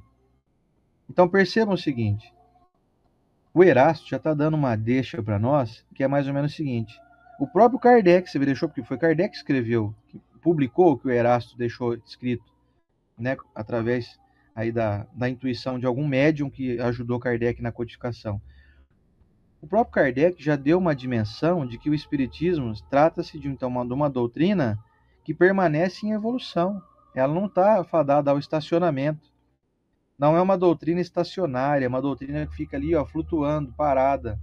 Então percebam o seguinte, o Erasto já está dando uma deixa para nós, que é mais ou menos o seguinte, o próprio Kardec, você deixou, porque foi Kardec que escreveu, que publicou o que o Erasto deixou escrito, né, através aí da intuição de algum médium que ajudou Kardec na codificação. O próprio Kardec já deu uma dimensão de que o Espiritismo trata-se de uma doutrina que permanece em evolução. Ela não está fadada ao estacionamento. Não é uma doutrina estacionária, é uma doutrina que fica ali, ó, flutuando, parada.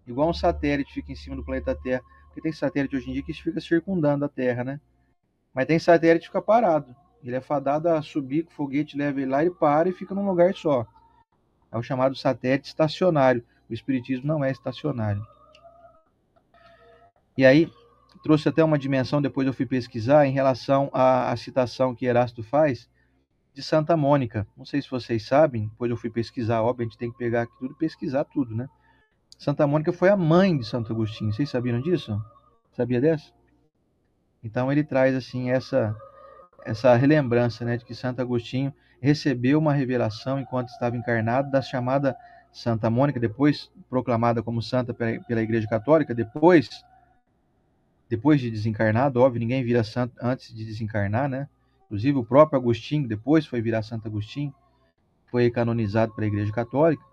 Igual um satélite fica em cima do planeta Terra. Porque tem satélite hoje em dia que fica circundando a Terra, né? Mas tem satélite que fica parado. Ele é fadado a subir, que o foguete leva ele lá, ele para e fica num lugar só. É o chamado satélite estacionário. O Espiritismo não é estacionário. E aí, trouxe até uma dimensão, depois eu fui pesquisar, em relação à citação que Erasto faz de Santa Mônica. Não sei se vocês sabem, depois eu fui pesquisar, óbvio, a gente tem que pegar aqui tudo e pesquisar tudo, né? Santa Mônica foi a mãe de Santo Agostinho, vocês sabiam disso? Sabia dessa? Então ele traz assim essa relembrança, né, de que Santo Agostinho recebeu uma revelação enquanto estava encarnado da chamada Santa Mônica, depois proclamada como santa pela Igreja Católica, depois de desencarnado, óbvio, ninguém vira santo antes de desencarnar, né? Inclusive o próprio Agostinho depois foi virar Santo Agostinho, foi canonizado pela Igreja Católica.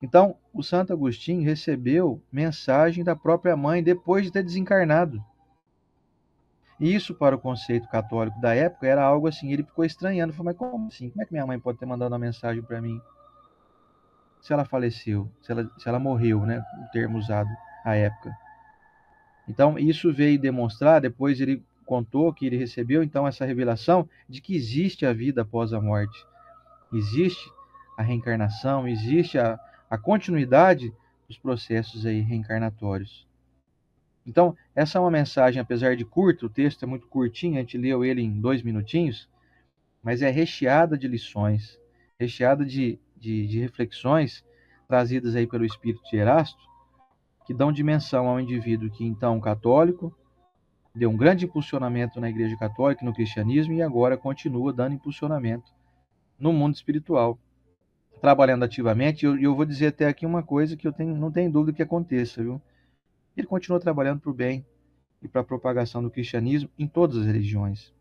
Então, o Santo Agostinho recebeu mensagem da própria mãe depois de ter desencarnado. E isso, para o conceito católico da época, era algo assim, ele ficou estranhando, falou, mas como assim? Como é que minha mãe pode ter mandado uma mensagem para mim se ela faleceu, se ela morreu, né? O termo usado à época. Então, isso veio demonstrar, depois ele contou que ele recebeu, então, essa revelação de que existe a vida após a morte. Existe a reencarnação, existe a continuidade dos processos aí reencarnatórios. Então, essa é uma mensagem, apesar de curto, o texto é muito curtinho, a gente leu ele em 2 minutinhos, mas é recheada de lições, recheada de reflexões trazidas aí pelo Espírito de Erasto, que dão dimensão ao indivíduo que, então, católico, deu um grande impulsionamento na Igreja Católica, no cristianismo, e agora continua dando impulsionamento no mundo espiritual, trabalhando ativamente. E eu vou dizer até aqui uma coisa que não tenho dúvida que aconteça, viu? Ele continua trabalhando para o bem e para a propagação do cristianismo em todas as religiões.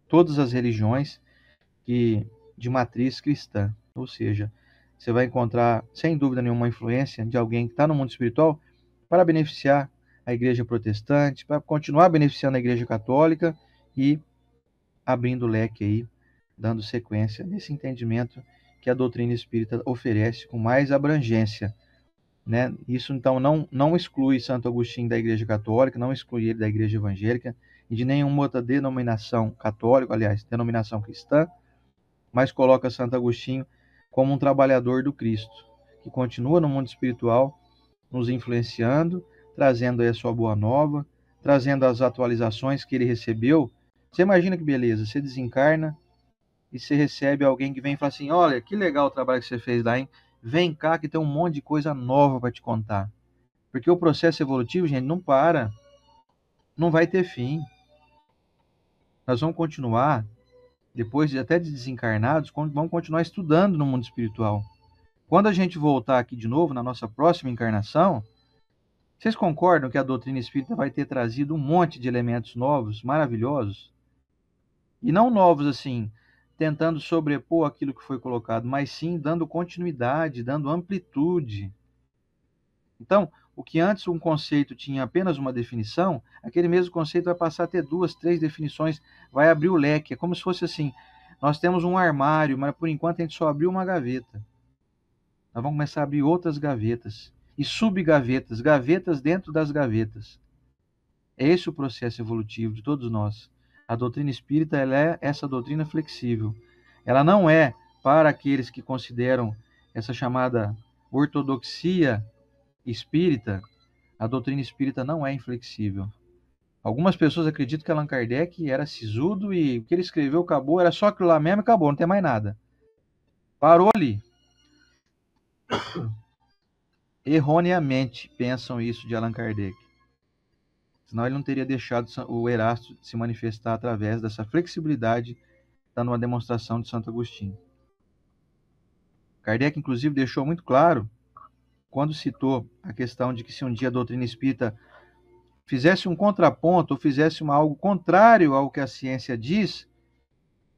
Todas as religiões de matriz cristã. Ou seja, você vai encontrar, sem dúvida nenhuma, influência de alguém que está no mundo espiritual para beneficiar a igreja protestante, para continuar beneficiando a igreja católica e abrindo leque aí, dando sequência nesse entendimento que a doutrina espírita oferece com mais abrangência, né? Isso então não exclui Santo Agostinho da Igreja Católica, não exclui ele da Igreja Evangélica e de nenhuma outra denominação católica, aliás, denominação cristã, mas coloca Santo Agostinho como um trabalhador do Cristo, que continua no mundo espiritual, nos influenciando, trazendo aí a sua boa nova, trazendo as atualizações que ele recebeu. Você imagina que beleza, você desencarna e você recebe alguém que vem e fala assim, olha, que legal o trabalho que você fez lá, hein? Vem cá que tem um monte de coisa nova para te contar. Porque o processo evolutivo, gente, não para. Não vai ter fim. Nós vamos continuar, depois até de desencarnados, vamos continuar estudando no mundo espiritual. Quando a gente voltar aqui de novo, na nossa próxima encarnação, vocês concordam que a doutrina espírita vai ter trazido um monte de elementos novos, maravilhosos? E não novos assim, tentando sobrepor aquilo que foi colocado, mas sim dando continuidade, dando amplitude. Então, o que antes um conceito tinha apenas uma definição, aquele mesmo conceito vai passar a ter 2, 3 definições, vai abrir o leque. É como se fosse assim, nós temos um armário, mas por enquanto a gente só abriu uma gaveta. Nós vamos começar a abrir outras gavetas e subgavetas, gavetas dentro das gavetas. É esse o processo evolutivo de todos nós. A doutrina espírita, ela é essa doutrina flexível. Ela não é para aqueles que consideram essa chamada ortodoxia espírita. A doutrina espírita não é inflexível. Algumas pessoas acreditam que Allan Kardec era sisudo e o que ele escreveu acabou, era só aquilo lá mesmo e acabou, não tem mais nada. Parou ali. Erroneamente pensam isso de Allan Kardec. Senão ele não teria deixado o Erasto se manifestar através dessa flexibilidade, dando uma demonstração de Santo Agostinho. Kardec, inclusive, deixou muito claro, quando citou a questão de que se um dia a doutrina espírita fizesse um contraponto ou fizesse algo contrário ao que a ciência diz,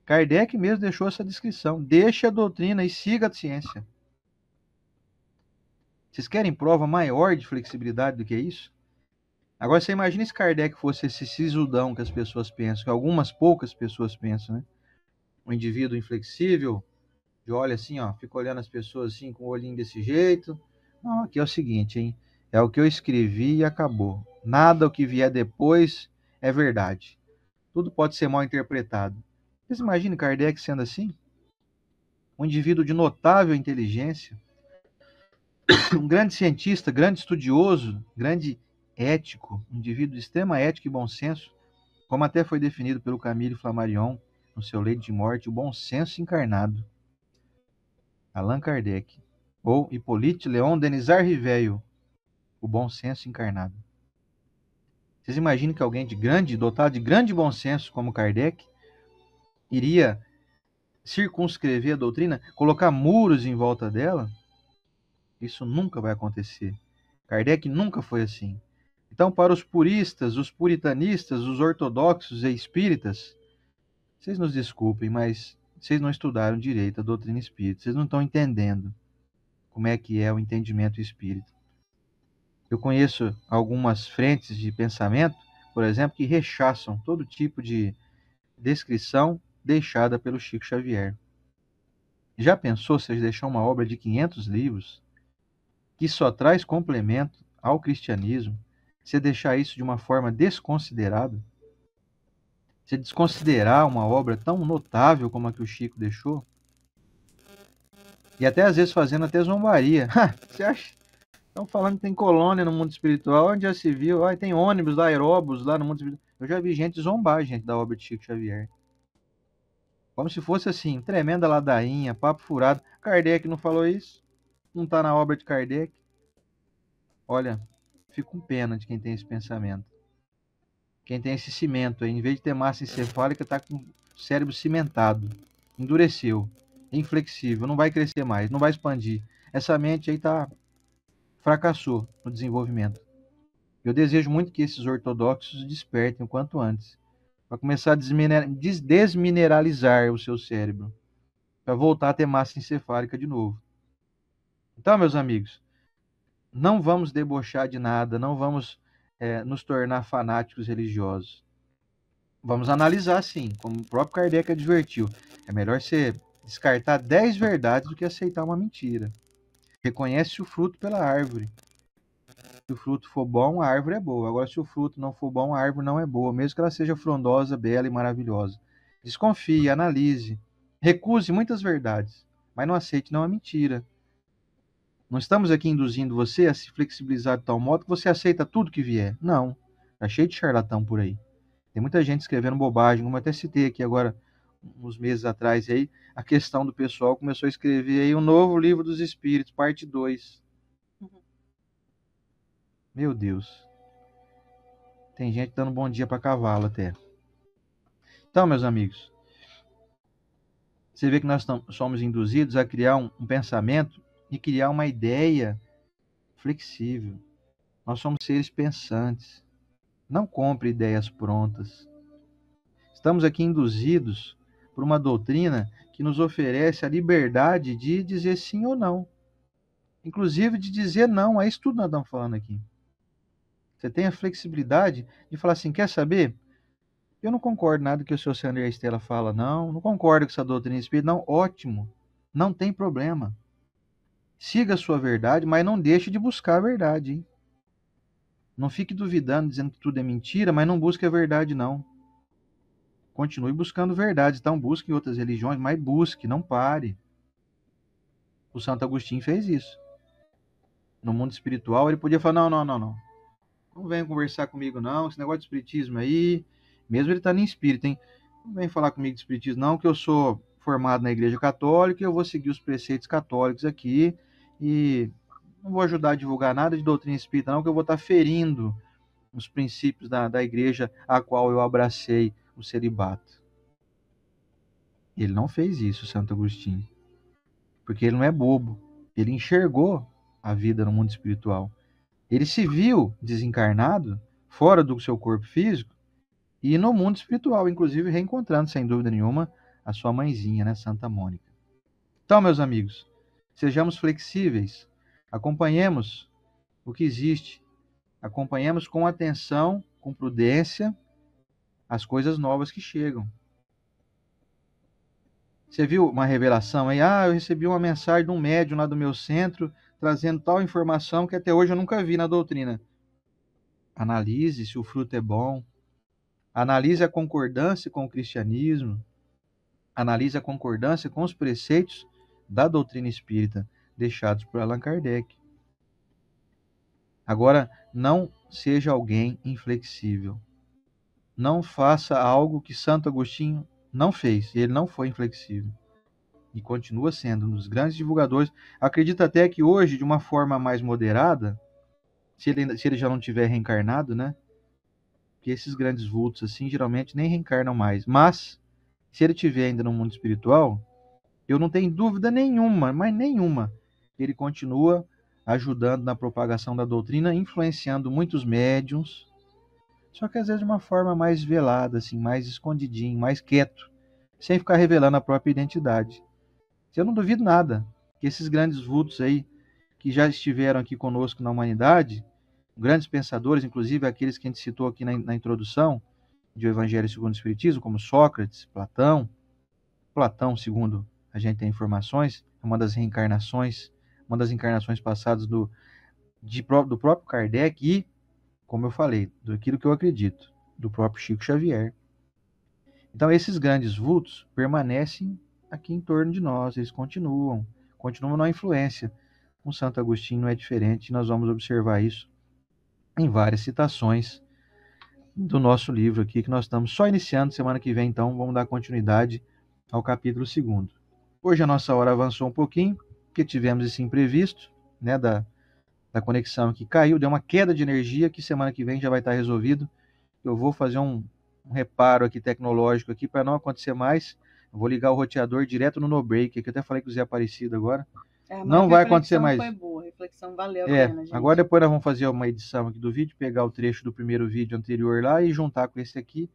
Kardec mesmo deixou essa descrição. Deixe a doutrina e siga a ciência. Vocês querem prova maior de flexibilidade do que isso? Agora, você imagina se Kardec fosse esse sisudão que as pessoas pensam, que algumas poucas pessoas pensam, né? Um indivíduo inflexível, de olha assim, ó, fica olhando as pessoas assim, com o olhinho desse jeito. Não, aqui é o seguinte, hein? É o que eu escrevi e acabou. Nada o que vier depois é verdade. Tudo pode ser mal interpretado. Vocês imaginam Kardec sendo assim? Um indivíduo de notável inteligência, um grande cientista, grande estudioso, grande ético, um indivíduo de extrema ética e bom senso, como até foi definido pelo Camille Flammarion no seu Leito de Morte, o bom senso encarnado. Allan Kardec. Ou Hippolyte Léon Denis Riveio, o bom senso encarnado. Vocês imaginam que alguém dotado de grande bom senso como Kardec, iria circunscrever a doutrina, colocar muros em volta dela? Isso nunca vai acontecer. Kardec nunca foi assim. Então, para os puristas, os puritanistas, os ortodoxos e espíritas, vocês nos desculpem, mas vocês não estudaram direito a doutrina espírita. Vocês não estão entendendo como é que é o entendimento espírita. Eu conheço algumas frentes de pensamento, por exemplo, que rechaçam todo tipo de descrição deixada pelo Chico Xavier. Já pensou se deixar uma obra de 500 livros, que só traz complemento ao cristianismo, você deixar isso de uma forma desconsiderada? Você desconsiderar uma obra tão notável como a que o Chico deixou? E até às vezes fazendo até zombaria. Você acha? Estão falando que tem colônia no mundo espiritual, onde já se viu, tem ônibus da aeróbus lá no mundo espiritual. Eu já vi gente zombar, gente, da obra de Chico Xavier. Como se fosse assim, tremenda ladainha, papo furado. Kardec não falou isso? Não está na obra de Kardec? Olha, fico com pena de quem tem esse pensamento. Quem tem esse cimento aí, em vez de ter massa encefálica, está com o cérebro cimentado, endureceu, inflexível, não vai crescer mais, não vai expandir. Essa mente aí fracassou no desenvolvimento. Eu desejo muito que esses ortodoxos despertem o quanto antes, para começar a desmineralizar o seu cérebro, para voltar a ter massa encefálica de novo. Então, meus amigos, não vamos debochar de nada, não vamos nos tornar fanáticos religiosos. Vamos analisar, sim, como o próprio Kardec advertiu. É melhor você descartar 10 verdades do que aceitar uma mentira. Reconhece o fruto pela árvore. Se o fruto for bom, a árvore é boa. Agora, se o fruto não for bom, a árvore não é boa, mesmo que ela seja frondosa, bela e maravilhosa. Desconfie, analise, recuse muitas verdades, mas não aceite não a mentira. Não estamos aqui induzindo você a se flexibilizar de tal modo que você aceita tudo que vier. Não. Está cheio de charlatão por aí. Tem muita gente escrevendo bobagem, como eu até citei aqui agora, uns meses atrás, aí, a questão do pessoal começou a escrever aí um novo livro dos Espíritos, parte 2. Meu Deus. Tem gente dando bom dia para cavalo até. Então, meus amigos, você vê que nós somos induzidos a criar um pensamento e criar uma ideia flexível. Nós somos seres pensantes. Não compre ideias prontas. Estamos aqui induzidos por uma doutrina que nos oferece a liberdade de dizer sim ou não. Inclusive de dizer não a isso tudo que nós estamos falando aqui. Você tem a flexibilidade de falar assim, quer saber? Eu não concordo nada que o Sr. Sandro e a Estela falam, não concordo com essa doutrina espírita, não, ótimo, não tem problema. Siga a sua verdade, mas não deixe de buscar a verdade, hein? Não fique duvidando, dizendo que tudo é mentira, mas não busque a verdade, não. Continue buscando verdade, então busque em outras religiões, mas busque, não pare. O Santo Agostinho fez isso. No mundo espiritual, ele podia falar, não. Não venha conversar comigo, não. Esse negócio de espiritismo aí, mesmo ele estando em espírito, hein? Não vem falar comigo de espiritismo, não, que eu sou formado na Igreja Católica e eu vou seguir os preceitos católicos aqui e não vou ajudar a divulgar nada de doutrina espírita, não, que eu vou estar ferindo os princípios da igreja a qual eu abracei o celibato. Ele não fez isso, Santo Agostinho, porque ele não é bobo. Ele enxergou a vida no mundo espiritual. Ele se viu desencarnado, fora do seu corpo físico, e no mundo espiritual, inclusive reencontrando, sem dúvida nenhuma, a sua mãezinha, né, Santa Mônica. Então, meus amigos, sejamos flexíveis, acompanhemos o que existe, acompanhemos com atenção, com prudência, as coisas novas que chegam. Você viu uma revelação aí? Eu recebi uma mensagem de um médium lá do meu centro, trazendo tal informação que até hoje eu nunca vi na doutrina. Analise se o fruto é bom. Analise a concordância com o cristianismo. Analise a concordância com os preceitos da doutrina espírita deixados por Allan Kardec. Agora, não seja alguém inflexível. Não faça algo que Santo Agostinho não fez. Ele não foi inflexível. E continua sendo um dos grandes divulgadores. Acredito até que hoje, de uma forma mais moderada, se ele já não tiver reencarnado, né? que esses grandes vultos assim geralmente nem reencarnam mais. Mas se ele estiver ainda no mundo espiritual, eu não tenho dúvida nenhuma, mas nenhuma, que ele continua ajudando na propagação da doutrina, influenciando muitos médiuns, só que às vezes de uma forma mais velada, assim, mais escondidinho, mais quieto, sem ficar revelando a própria identidade. Eu não duvido nada que esses grandes vultos aí, que já estiveram aqui conosco na humanidade, grandes pensadores, inclusive aqueles que a gente citou aqui na introdução de O Evangelho segundo o Espiritismo, como Sócrates, Platão, segundo a gente tem informações, é uma das reencarnações, uma das encarnações passadas do próprio Kardec e, como eu falei, daquilo que eu acredito, do próprio Chico Xavier. Então, esses grandes vultos permanecem aqui em torno de nós, eles continuam na influência. Com Santo Agostinho não é diferente, nós vamos observar isso em várias citações do nosso livro aqui, que nós estamos só iniciando. Semana que vem, então, vamos dar continuidade ao capítulo 2º. Hoje a nossa hora avançou um pouquinho, porque tivemos esse imprevisto, né, da conexão que caiu, deu uma queda de energia, que semana que vem já vai estar resolvido. Eu vou fazer um reparo aqui tecnológico aqui para não acontecer mais. Eu vou ligar o roteador direto no no-break, que eu até falei com o Zé Aparecido agora. Não vai acontecer mais. Foi boa, a reflexão valeu a pena, gente. Agora depois nós vamos fazer uma edição aqui do vídeo, pegar o trecho do primeiro vídeo anterior lá e juntar com esse aqui,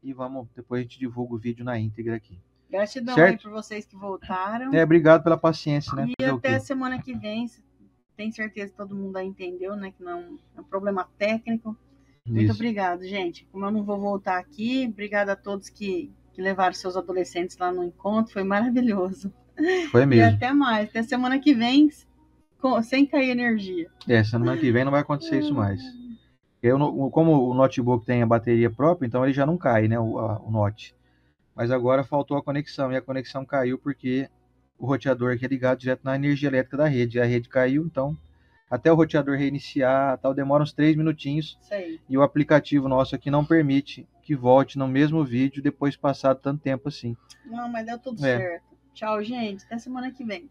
e depois a gente divulga o vídeo na íntegra aqui. Gratidão aí por vocês que voltaram. Obrigado pela paciência, né? E até a semana que vem, tenho certeza que todo mundo aí entendeu, né, que não é um problema técnico. Muito obrigado, gente. Como eu não vou voltar aqui, obrigado a todos que levaram seus adolescentes lá no encontro, foi maravilhoso. Foi mesmo. E até mais, até semana que vem, sem cair energia. Semana que vem não vai acontecer isso mais. Como o notebook tem a bateria própria, então ele já não cai, né, o Note. Mas agora faltou a conexão, e a conexão caiu porque o roteador aqui é ligado direto na energia elétrica da rede, e a rede caiu, então até o roteador reiniciar, tal, demora uns 3 minutinhos. Sei. E o aplicativo nosso aqui não permite que volte no mesmo vídeo depois de passado tanto tempo assim. Não, mas deu tudo certo. Tchau, gente. Até semana que vem.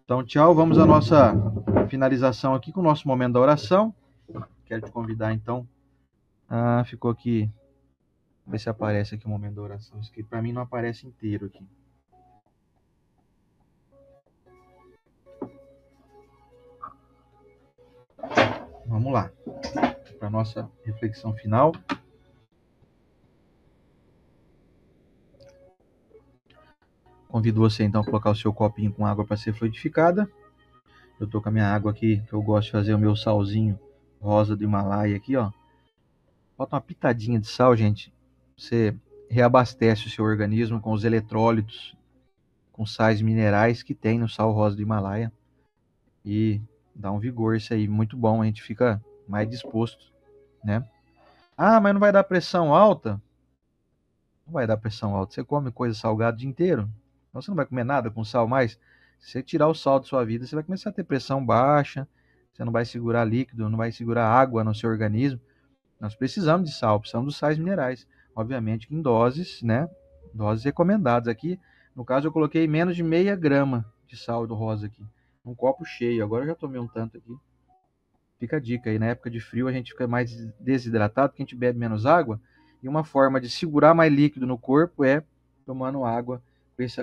Então, tchau. Vamos à nossa finalização aqui com o nosso momento da oração. Quero te convidar, então. Ficou aqui. Vamos ver se aparece aqui o momento da oração. Isso aqui para mim não aparece inteiro aqui. Vamos lá. Para a nossa reflexão final. Convido você, então, a colocar o seu copinho com água para ser fluidificada. Eu tô com a minha água aqui, que eu gosto de fazer o meu salzinho rosa do Himalaia aqui, ó. Bota uma pitadinha de sal, gente. Você reabastece o seu organismo com os eletrólitos, com sais minerais que tem no sal rosa do Himalaia. E dá um vigor isso aí, muito bom. A gente fica mais disposto, né? Mas não vai dar pressão alta? Não vai dar pressão alta. Você come coisa salgada o dia inteiro. Então você não vai comer nada com sal mais. Se você tirar o sal da sua vida, você vai começar a ter pressão baixa, você não vai segurar líquido, não vai segurar água no seu organismo. Nós precisamos de sal, precisamos dos sais minerais. Obviamente que em doses, né? Doses recomendadas. Aqui, no caso, eu coloquei menos de meia grama de sal do rosa aqui. Um copo cheio. Agora eu já tomei um tanto aqui. Fica a dica aí. Na época de frio a gente fica mais desidratado, porque a gente bebe menos água. E uma forma de segurar mais líquido no corpo é tomando água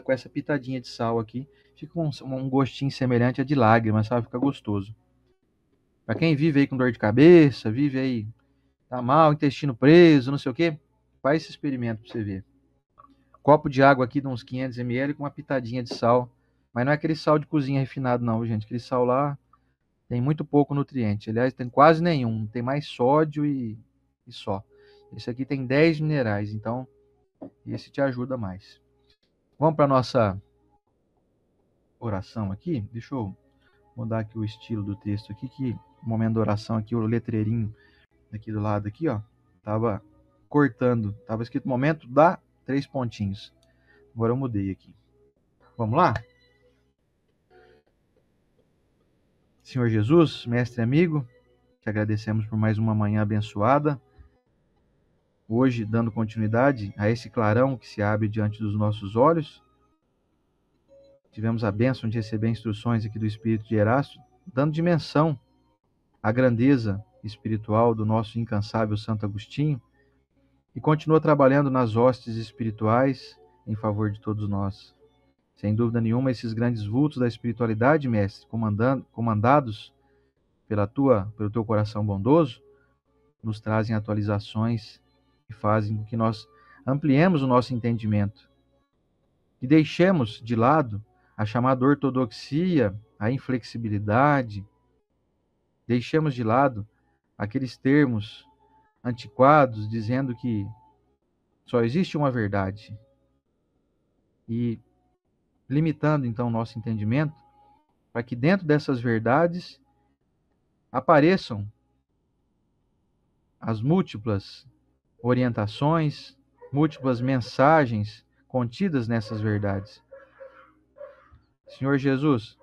com essa pitadinha de sal aqui. Fica um gostinho semelhante a de lágrima, sabe? Fica gostoso. Para quem vive aí com dor de cabeça, vive aí, tá mal, intestino preso, não sei o quê, faz esse experimento para você ver. Copo de água aqui de uns 500 ml com uma pitadinha de sal. Mas não é aquele sal de cozinha refinado não, gente. Aquele sal lá tem muito pouco nutriente. Aliás, tem quase nenhum. Tem mais sódio e só. Esse aqui tem 10 minerais, então esse te ajuda mais. Vamos para a nossa oração aqui. Deixa eu mudar aqui o estilo do texto aqui, que no momento da oração aqui, o letreirinho aqui do lado aqui, ó, tava cortando. Tava escrito momento dá 3 pontinhos. Agora eu mudei aqui. Vamos lá? Senhor Jesus, mestre amigo, te agradecemos por mais uma manhã abençoada. Hoje, dando continuidade a esse clarão que se abre diante dos nossos olhos, tivemos a bênção de receber instruções aqui do Espírito de Erasto, dando dimensão à grandeza espiritual do nosso incansável Santo Agostinho, e continua trabalhando nas hostes espirituais em favor de todos nós. Sem dúvida nenhuma, esses grandes vultos da espiritualidade, Mestre, comandados pelo teu coração bondoso, nos trazem atualizações e fazem com que nós ampliemos o nosso entendimento e deixemos de lado a chamada ortodoxia, a inflexibilidade, deixemos de lado aqueles termos antiquados dizendo que só existe uma verdade e limitando então o nosso entendimento para que dentro dessas verdades apareçam as múltiplas orientações, múltiplas mensagens contidas nessas verdades. Senhor Jesus,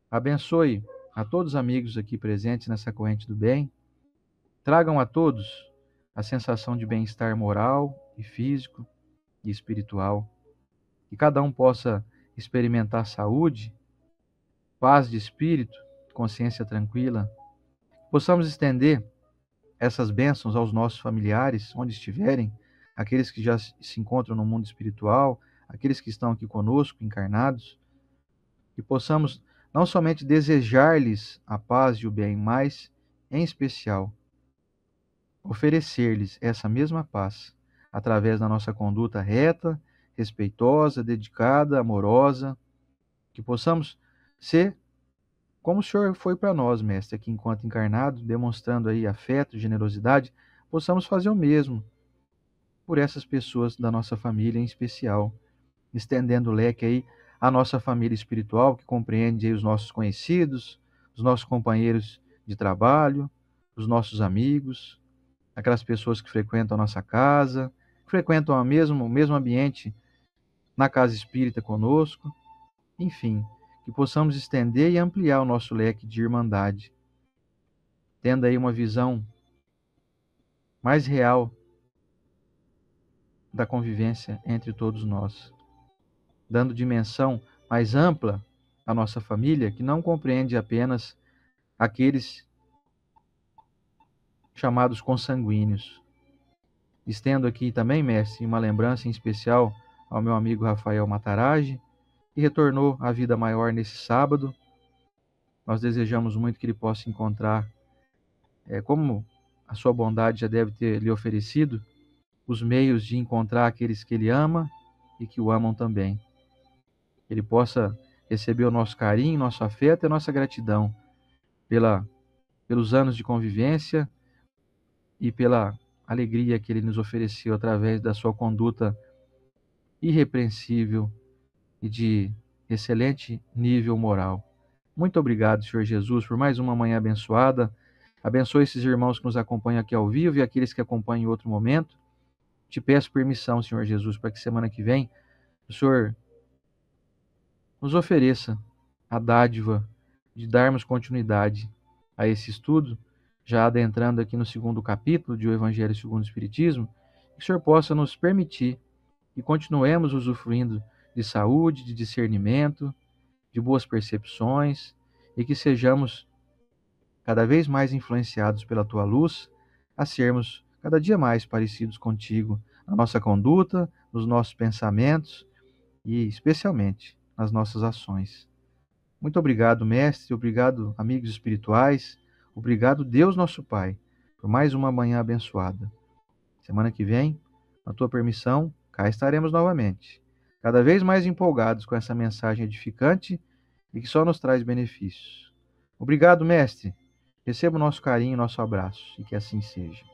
abençoe a todos os amigos aqui presentes nessa corrente do bem. Tragam a todos a sensação de bem-estar moral e físico e espiritual. Que cada um possa experimentar saúde, paz de espírito, consciência tranquila. Possamos estender essas bênçãos aos nossos familiares, onde estiverem, aqueles que já se encontram no mundo espiritual, aqueles que estão aqui conosco, encarnados, que possamos não somente desejar-lhes a paz e o bem, mas, em especial, oferecer-lhes essa mesma paz, através da nossa conduta reta, respeitosa, dedicada, amorosa, que possamos ser como o Senhor foi para nós, Mestre, aqui enquanto encarnado, demonstrando aí afeto, generosidade, possamos fazer o mesmo por essas pessoas da nossa família em especial, estendendo o leque aí à nossa família espiritual, que compreende aí os nossos conhecidos, os nossos companheiros de trabalho, os nossos amigos, aquelas pessoas que frequentam a nossa casa, que frequentam o mesmo ambiente na casa espírita conosco, enfim, que possamos estender e ampliar o nosso leque de irmandade, tendo aí uma visão mais real da convivência entre todos nós, dando dimensão mais ampla à nossa família, que não compreende apenas aqueles chamados consanguíneos. Estendo aqui também, Mestre, uma lembrança em especial ao meu amigo Rafael Matarazzi, que retornou à vida maior nesse sábado. Nós desejamos muito que ele possa encontrar, como a sua bondade já deve ter lhe oferecido, os meios de encontrar aqueles que ele ama e que o amam também. Ele possa receber o nosso carinho, nosso afeto e a nossa gratidão pelos anos de convivência e pela alegria que ele nos ofereceu através da sua conduta irrepreensível e de excelente nível moral. Muito obrigado, Senhor Jesus, por mais uma manhã abençoada. Abençoe esses irmãos que nos acompanham aqui ao vivo e aqueles que acompanham em outro momento. Te peço permissão, Senhor Jesus, para que semana que vem o Senhor nos ofereça a dádiva de darmos continuidade a esse estudo, já adentrando aqui no 2º capítulo de O Evangelho segundo o Espiritismo, que o Senhor possa nos permitir que continuemos usufruindo de saúde, de discernimento, de boas percepções e que sejamos cada vez mais influenciados pela Tua luz a sermos cada dia mais parecidos contigo na nossa conduta, nos nossos pensamentos e especialmente nas nossas ações. Muito obrigado, Mestre, obrigado, amigos espirituais, obrigado, Deus nosso Pai, por mais uma manhã abençoada. Semana que vem, na Tua permissão, cá estaremos novamente, cada vez mais empolgados com essa mensagem edificante e que só nos traz benefícios. Obrigado, Mestre. Receba o nosso carinho, nosso abraço, e que assim seja.